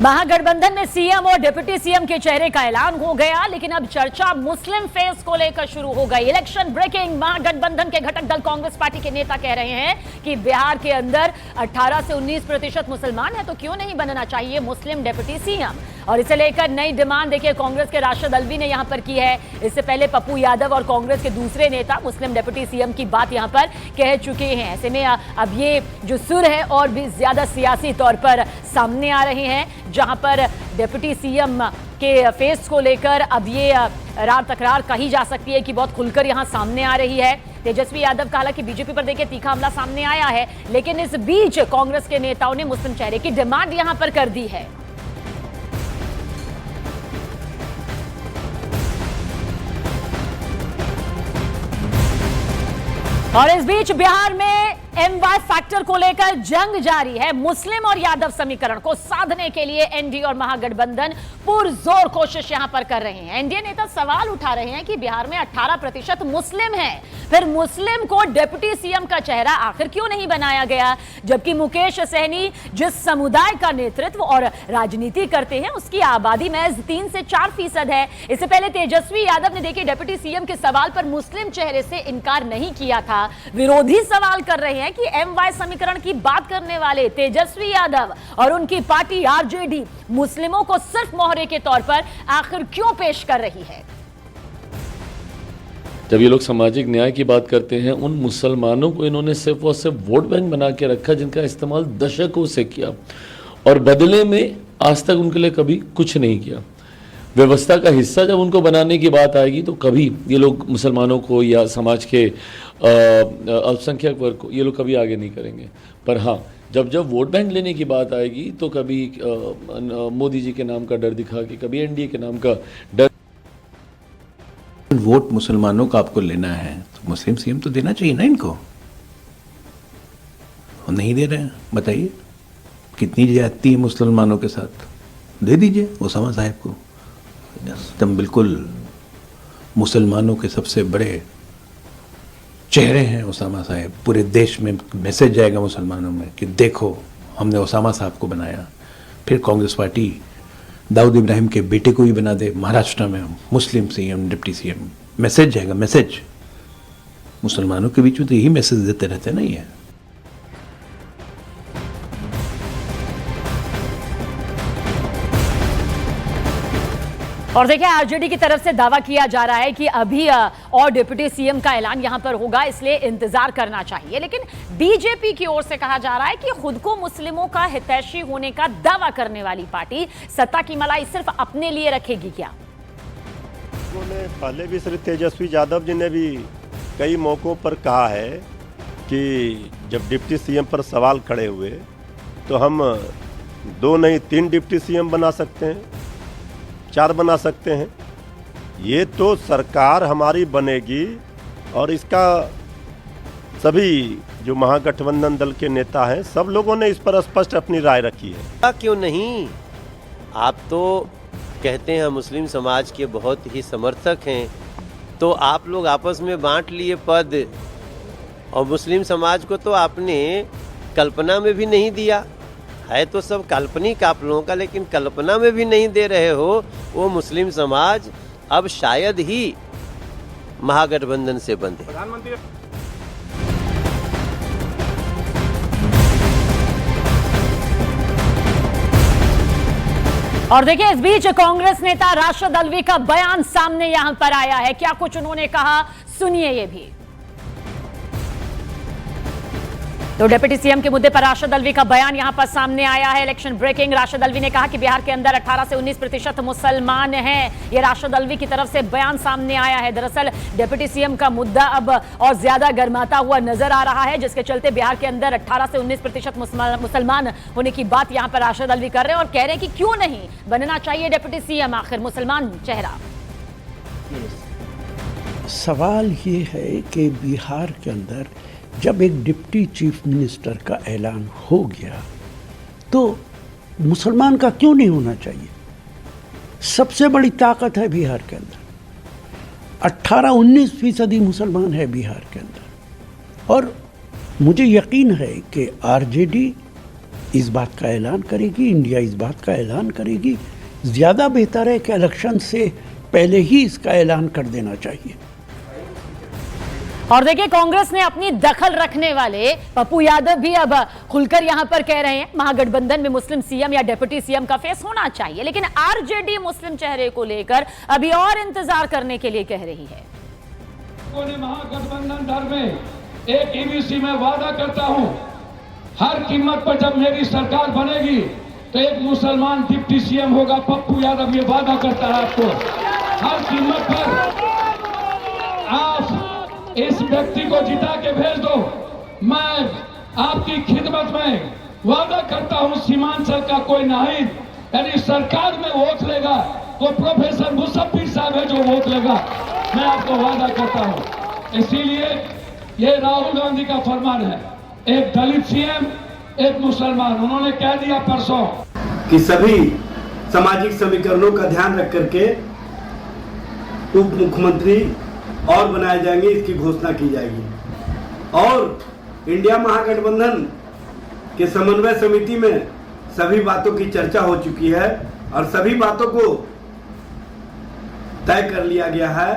महागठबंधन में सीएम और deputy CM के चेहरे का ऐलान हो गया, लेकिन अब चर्चा मुस्लिम फेस को लेकर शुरू हो गई। इलेक्शन ब्रेकिंग, महागठबंधन के घटक दल कांग्रेस पार्टी के नेता कह रहे हैं कि बिहार के अंदर 18 से 19% मुसलमान है, तो क्यों नहीं बनना चाहिए मुस्लिम डिप्टी सीएम। और इसे लेकर नई डिमांड देखिए कांग्रेस के राशिद अल्वी ने यहां पर की है। इससे पहले पप्पू यादव और कांग्रेस के दूसरे नेता मुस्लिम डिप्टी सीएम की बात यहां पर कह चुके हैं। ऐसे में अब ये जो सुर है और भी ज्यादा सियासी तौर पर सामने आ रहे हैं, जहां पर डिप्टी सीएम के फेस को लेकर अब ये रार तकरार कही जा सकती है कि बहुत खुलकर यहां सामने आ रही है। तेजस्वी यादव का हालांकि बीजेपी पर देखिए तीखा हमला सामने आया है, लेकिन इस बीच कांग्रेस के नेताओं ने मुस्लिम चेहरे की डिमांड यहां पर कर दी है। और इस बीच बिहार में एमवाई फैक्टर को लेकर जंग जारी है। मुस्लिम और यादव समीकरण को साधने के लिए एनडीए और महागठबंधन पुरजोर कोशिश यहां पर कर रहे हैं। एनडीए नेता सवाल उठा रहे हैं कि बिहार में 18% मुस्लिम हैं, फिर मुस्लिम को डिप्टी सीएम का चेहरा आखिर क्यों नहीं बनाया गया, जबकि मुकेश सहनी जिस समुदाय का नेतृत्व और राजनीति करते हैं उसकी आबादी महज 3 से 4% है। इससे पहले तेजस्वी यादव ने देखिए डिप्टी सीएम के सवाल पर मुस्लिम चेहरे से इनकार नहीं किया था। विरोधी सवाल कर रहे हैं कि एमवाई समीकरण की बात करने वाले तेजस्वी यादव और उनकी पार्टी आरजेडी मुस्लिमों को सिर्फ मोहरे के तौर पर आखिर क्यों पेश कर रही है। जब ये लोग सामाजिक न्याय की बात करते हैं, उन मुसलमानों को इन्होंने सिर्फ और सिर्फ वोट बैंक बना के रखा जिनका इस्तेमाल दशकों से किया और बदले में आज तक उनके लिए कभी कुछ नहीं किया। व्यवस्था का हिस्सा जब उनको बनाने की बात आएगी तो कभी ये लोग मुसलमानों को या समाज के अल्पसंख्यक वर्ग को ये लोग कभी आगे नहीं करेंगे। पर हाँ, जब जब वोट बैंक लेने की बात आएगी तो कभी मोदी जी के नाम का डर दिखा के, कभी एनडीए के नाम का डर। वोट मुसलमानों का आपको लेना है तो मुस्लिम सीएम तो देना चाहिए ना इनको। वो नहीं दे रहे हैं, बताइए कितनी ज्यादती है मुसलमानों के साथ। दे दीजिए ओसामा साहब को। एकदम बिल्कुल मुसलमानों के सबसे बड़े चेहरे हैं ओसामा साहब। पूरे देश में मैसेज जाएगा मुसलमानों में कि देखो हमने ओसामा साहब को बनाया। फिर कांग्रेस पार्टी दाऊद इब्राहिम के बेटे को ही बना दे महाराष्ट्र में मुस्लिम सीएम, डिप्टी सीएम। मैसेज जाएगा, मैसेज मुसलमानों के बीच में तो यही मैसेज देते रहते ना ये। और देखिए आरजेडी की तरफ से दावा किया जा रहा है कि अभी और डिप्टी सीएम का ऐलान यहां पर होगा, इसलिए इंतजार करना चाहिए। लेकिन बीजेपी की ओर से कहा जा रहा है कि खुद को मुस्लिमों का हितैषी होने का दावा करने वाली पार्टी सत्ता की मलाई सिर्फ अपने लिए रखेगी क्या। उन्होंने पहले भी श्री तेजस्वी यादव जी ने भी कई मौकों पर कहा है कि जब डिप्टी सीएम पर सवाल खड़े हुए तो हम 2 नहीं 3 डिप्टी सीएम बना सकते हैं, 4 बना सकते हैं। ये तो सरकार हमारी बनेगी और इसका सभी जो महागठबंधन दल के नेता हैं सब लोगों ने इस पर स्पष्ट अपनी राय रखी है। क्यों नहीं, आप तो कहते हैं मुस्लिम समाज के बहुत ही समर्थक हैं, तो आप लोग आपस में बांट लिए पद, और मुस्लिम समाज को तो आपने कल्पना में भी नहीं दिया है। तो सब काल्पनिक आप लोगों का, लेकिन कल्पना में भी नहीं दे रहे हो वो मुस्लिम समाज अब शायद ही महागठबंधन से बंधे। प्रधानमंत्री और देखिए इस बीच कांग्रेस नेता राशिद अल्वी का बयान सामने यहां पर आया है। क्या कुछ उन्होंने कहा, सुनिए ये भी। तो डिप्टी सीएम के मुद्दे पर राशिद अल्वी का बयान यहां पर सामने आया है। इलेक्शन ब्रेकिंग, राशिद अल्वी ने कहा कि बिहार के अंदर 18 से 19% मुसलमान हैं। ये राशिद अल्वी की तरफ से बयान सामने आया है। दरअसल डिप्टी सीएम का मुद्दा अब और ज्यादा गर्माता हुआ नजर आ रहा है, जिसके चलते बिहार के अंदर 18 से 19% मुसलमान होने की बात यहां पर राशिद अल्वी कर रहे हैं और कह रहे हैं कि क्यों नहीं बनना चाहिए डिप्टी सीएम आखिर मुसलमान चेहरा। सवाल ये है कि बिहार के अंदर जब एक डिप्टी चीफ मिनिस्टर का ऐलान हो गया तो मुसलमान का क्यों नहीं होना चाहिए। सबसे बड़ी ताकत है बिहार के अंदर, 18-19% मुसलमान है बिहार के अंदर। और मुझे यकीन है कि आरजेडी इस बात का ऐलान करेगी, इंडिया इस बात का ऐलान करेगी। ज़्यादा बेहतर है कि इलेक्शन से पहले ही इसका ऐलान कर देना चाहिए। और देखिए, कांग्रेस ने अपनी दखल रखने वाले पप्पू यादव भी अब खुलकर यहां पर कह रहे हैं महागठबंधन में मुस्लिम सीएम या डिप्टी सीएम का फेस होना चाहिए, लेकिन आरजेडी मुस्लिम चेहरे को लेकर अभी और इंतजार करने के लिए कह रही है। महागठबंधन दर में एक ईवीसी में वादा करता हूं, हर कीमत पर जब मेरी सरकार बनेगी तो एक मुसलमान डिप्टी सीएम होगा। पप्पू यादव ये वादा करता है आपको, हर कीमत पर आप इस व्यक्ति को जिता के भेज दो। मैं आपकी खिदमत में वादा करता हूं, सीमांचल का कोई नहीं, यानी सरकार में वोट लेगा तो प्रोफेसर मुसफ्फिर साहब है जो वोट लेगा, मैं आपको वादा करता हूं। इसीलिए ये राहुल गांधी का फरमान है, एक दलित सीएम एक मुसलमान। उन्होंने कह दिया परसों कि सभी सामाजिक समीकरणों का ध्यान रख करके उप मुख्यमंत्री और बनाए जाएंगे, इसकी घोषणा की जाएगी। और इंडिया महागठबंधन के समन्वय समिति में सभी बातों की चर्चा हो चुकी है और सभी बातों को तय कर लिया गया है।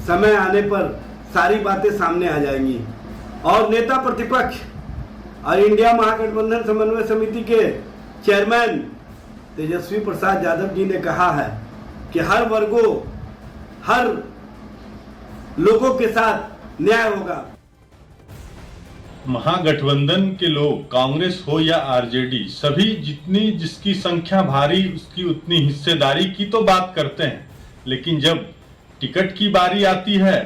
समय आने पर सारी बातें सामने आ जाएंगी और नेता प्रतिपक्ष और इंडिया महागठबंधन समन्वय समिति के चेयरमैन तेजस्वी प्रसाद यादव जी ने कहा है कि हर वर्गों, हर लोगों के साथ न्याय होगा। महागठबंधन के लोग, कांग्रेस हो या आरजेडी, सभी जितनी जिसकी संख्या भारी उसकी उतनी हिस्सेदारी की तो बात करते हैं, लेकिन जब टिकट की बारी आती है,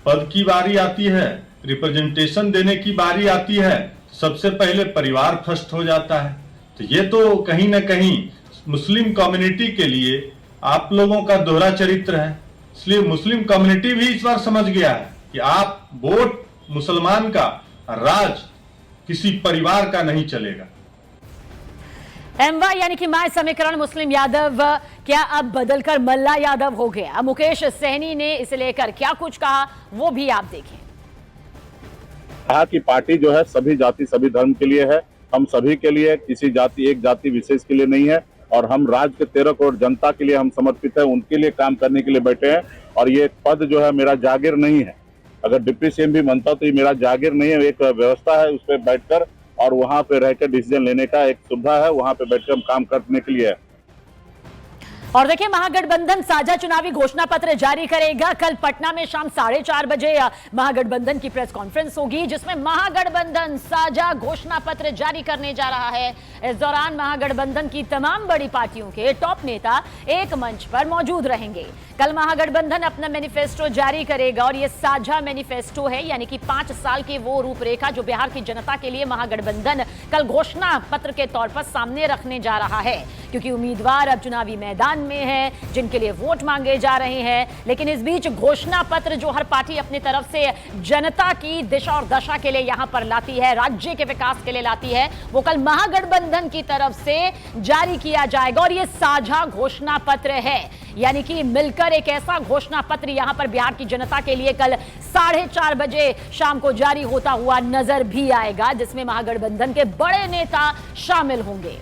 पद की बारी आती है, रिप्रेजेंटेशन देने की बारी आती है, सबसे पहले परिवार फर्स्ट हो जाता है। तो ये तो कहीं ना कहीं मुस्लिम कम्युनिटी के लिए आप लोगों का दोहरा चरित्र है। इसलिए मुस्लिम कम्युनिटी भी इस बार समझ गया है कि आप वोट मुसलमान का, राज किसी परिवार का नहीं चलेगा। एमवाई यानी कि माय समीकरण मुस्लिम यादव क्या अब बदलकर मल्ला यादव हो गया? मुकेश सहनी ने इसे लेकर क्या कुछ कहा वो भी आप देखें। कहा कि पार्टी जो है सभी जाति सभी धर्म के लिए है, हम सभी के लिए, किसी जाति एक जाति विशेष के लिए नहीं है और हम राज्य के 13 करोड़ जनता के लिए हम समर्पित है, उनके लिए काम करने के लिए बैठे हैं। और ये पद जो है मेरा जागीर नहीं है, अगर डिप्टी सीएम भी बनता तो ये मेरा जागीर नहीं है, एक व्यवस्था है, उस पर बैठकर और वहां पे रहकर डिसीजन लेने का एक सुविधा है, वहां पे बैठकर हम काम करने के लिए है। और देखिए, महागठबंधन साझा चुनावी घोषणा पत्र जारी करेगा। कल पटना में शाम 4:30 बजे महागठबंधन की प्रेस कॉन्फ्रेंस होगी जिसमें महागठबंधन साझा घोषणा पत्र जारी करने जा रहा है। इस दौरान महागठबंधन की तमाम बड़ी पार्टियों के टॉप नेता एक मंच पर मौजूद रहेंगे। कल महागठबंधन अपना मैनिफेस्टो जारी करेगा और यह साझा मैनिफेस्टो है, यानी कि 5 साल की वो रूपरेखा जो बिहार की जनता के लिए महागठबंधन कल घोषणा पत्र के तौर पर सामने रखने जा रहा है, क्योंकि उम्मीदवार अब चुनावी मैदान में है जिनके लिए वोट मांगे जा रहे हैं। लेकिन इस बीच घोषणा पत्र जो हर पार्टी अपनी तरफ से जनता की दिशा और दशा के लिए यहां पर लाती है, राज्य के विकास के लिए लाती है, वो कल महागठबंधन की तरफ से जारी किया जाएगा। और ये साझा घोषणा पत्र है, यानी कि मिलकर एक ऐसा घोषणा पत्र यहां पर बिहार की जनता के लिए कल 4:30 बजे शाम को जारी होता हुआ नजर भी आएगा, जिसमें महागठबंधन के बड़े नेता शामिल होंगे।